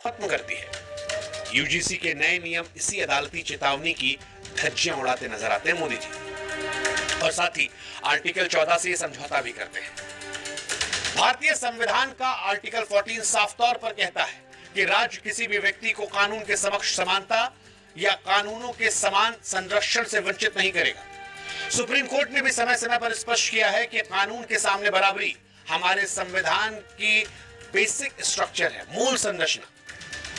खत्म कर दी है। यूजीसी के नए नियम इसी अदालती चेतावनी की धज्जियां उड़ाते नजर आते हैं मोदी जी, और साथ ही आर्टिकल 14 से ये समझौता भी करते हैं। भारतीय संविधान का आर्टिकल 14 साफ तौर पर कहता है कि राज्य किसी भी व्यक्ति को कानून के समक्ष समानता या कानूनों के समान संरक्षण से वंचित नहीं करेगा। सुप्रीम कोर्ट ने भी समय समय पर स्पष्ट किया है कि कानून के सामने बराबरी हमारे संविधान की बेसिक स्ट्रक्चर है, मूल संरचना।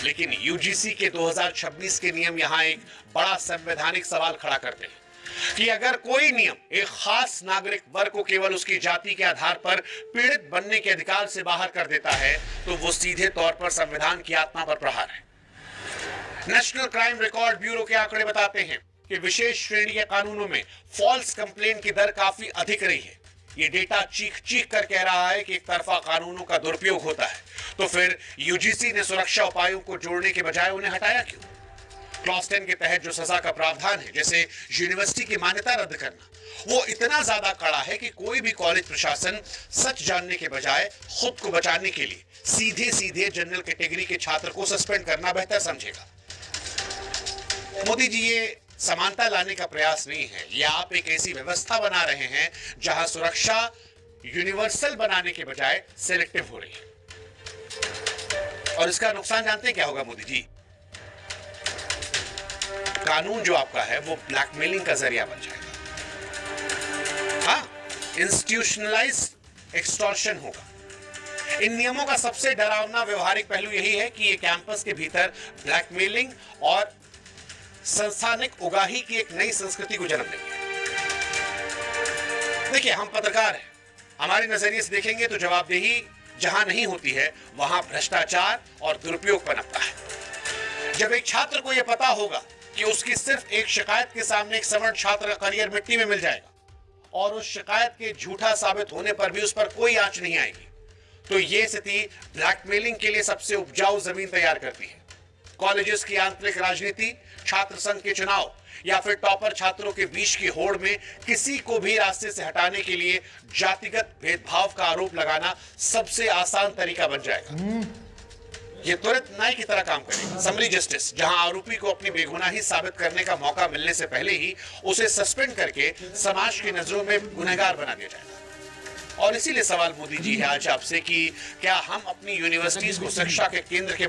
लेकिन यूजीसी के 2026 के नियम यहां एक बड़ा संवैधानिक सवाल खड़ा करते हैं कि अगर कोई नियम एक खास नागरिक वर्ग को केवल उसकी जाति के आधार पर पीड़ित बनने के अधिकार से बाहर कर देता है तो वो सीधे तौर पर संविधान की आत्मा पर प्रहार है। नेशनल क्राइम रिकॉर्ड ब्यूरो के आंकड़े बताते हैं कि विशेष श्रेणी के कानूनों में फॉल्स कंप्लेन की दर काफी अधिक रही है। ये डेटा चीख चीख कर कह रहा है कि एक तरफा कानूनों का दुरुपयोग होता है। तो फिर यूजीसी ने सुरक्षा उपायों को जोड़ने के बजाय उन्हें हटाया क्यों? क्लॉज 10 के तहत जो सजा का प्रावधान है, जैसे यूनिवर्सिटी की मान्यता रद्द करना, वो इतना ज्यादा कड़ा है कि कोई भी कॉलेज प्रशासन सच जानने के बजाय खुद को बचाने के लिए सीधे सीधे जनरल कैटेगरी के छात्र को सस्पेंड करना बेहतर समझेगा। मोदी जी, ये समानता लाने का प्रयास नहीं है, या आप एक ऐसी व्यवस्था बना रहे हैं जहां सुरक्षा यूनिवर्सल बनाने के बजाय सिलेक्टिव हो रही है। और इसका नुकसान जानते हैं क्या होगा मोदी जी? कानून जो आपका है वो ब्लैकमेलिंग का जरिया बन जाएगा। हाँ, इंस्टीट्यूशनलाइज्ड एक्सटॉर्शन होगा। इन नियमों का सबसे डरावना व्यवहारिक पहलू यही है कि ये कैंपस के भीतर ब्लैकमेलिंग और संस्थानिक उगाही की एक नई संस्कृति को जन्म देंगे। देखिए, हम पत्रकार हैं, हमारे नजरिए से देखेंगे तो जवाबदेही जहां नहीं होती है वहां भ्रष्टाचार और दुरुपयोग पनपता है। जब एक छात्र को यह पता होगा कि उसकी सिर्फ एक शिकायत के सामने एक सवर्ण छात्र का करियर मिट्टी में मिल जाएगा और उस शिकायत के झूठा साबित होने पर भी उस पर कोई आंच नहीं आएगी, तो यह स्थिति ब्लैकमेलिंग के लिए सबसे उपजाऊ जमीन तैयार करती है। कॉलेजेस की आंतरिक राजनीति, छात्र संघ के चुनाव या फिर टॉपर छात्रों के बीच की होड़ में किसी को भी रास्ते से हटाने के लिए जातिगत भेदभाव का आरोप लगाना सबसे आसान तरीका बन जाएगा। यह तुरंत न्याय की तरह काम करेगा। समरी जस्टिस, जहां आरोपी को अपनी बेगुनाही साबित करने का मौका मिलने से पहले ही उसे सस्पेंड करके समाज की नजरों में गुनहगार बना दिया जाएगा। और इसीलिए सवाल मोदी जी है आज आपसे कि क्या हम अपनी यूनिवर्सिटीज को शिक्षा के केंद्र के